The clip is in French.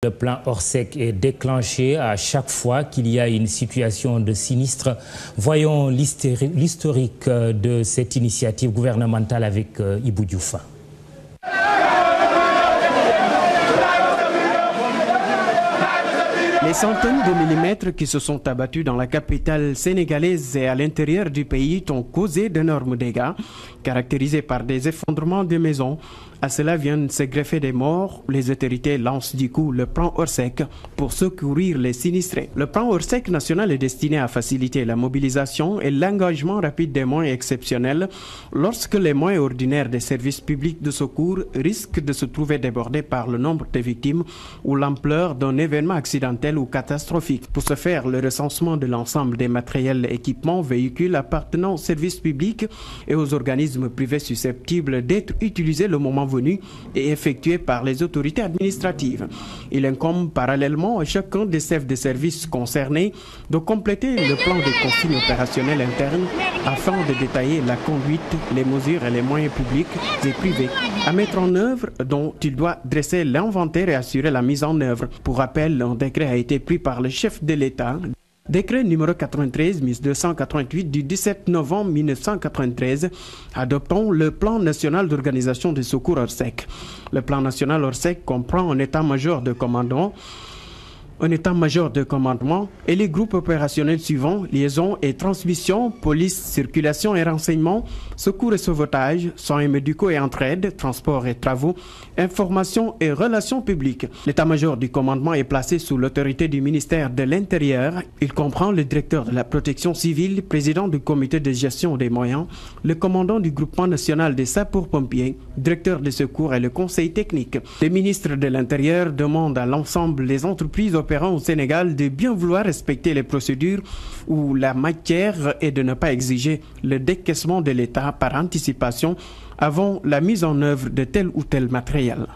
Le plan Orsec est déclenché à chaque fois qu'il y a une situation de sinistre. Voyons l'historique de cette initiative gouvernementale avec Ibou Diouf. Les centaines de millimètres qui se sont abattus dans la capitale sénégalaise et à l'intérieur du pays ont causé d'énormes dégâts, caractérisés par des effondrements de maisons. À cela viennent se greffer des morts. Les autorités lancent du coup le plan Orsec pour secourir les sinistrés. Le plan Orsec national est destiné à faciliter la mobilisation et l'engagement rapide des moyens exceptionnels lorsque les moyens ordinaires des services publics de secours risquent de se trouver débordés par le nombre de victimes ou l'ampleur d'un événement accidentel ou catastrophique. Pour ce faire, le recensement de l'ensemble des matériels, équipements, véhicules appartenant aux services publics et aux organismes privés susceptibles d'être utilisés le moment venu et effectué par les autorités administratives. Il incombe parallèlement à chacun des chefs de service concernés de compléter le plan de consignes opérationnelles internes afin de détailler la conduite, les mesures et les moyens publics et privés à mettre en œuvre, dont il doit dresser l'inventaire et assurer la mise en œuvre. Pour rappel, un décret a été pris par le chef de l'État. Décret numéro 93-1288 du 17 novembre 1993 adoptant le plan national d'organisation des secours Orsec. Le plan national Orsec comprend un état-major de commandement, et les groupes opérationnels suivants: liaison et transmission, police, circulation et renseignement, secours et sauvetage, soins médicaux et entraide, transport et travaux, information et relations publiques. L'état-major du commandement est placé sous l'autorité du ministère de l'Intérieur. Il comprend le directeur de la protection civile, président du comité de gestion des moyens, le commandant du groupement national des sapeurs-pompiers, directeur des secours et le conseil technique. Le ministre de l'Intérieur demande à l'ensemble des entreprises opérant au Sénégal de bien vouloir respecter les procédures ou la matière et de ne pas exiger le décaissement de l'État par anticipation avant la mise en œuvre de tel ou tel matériel.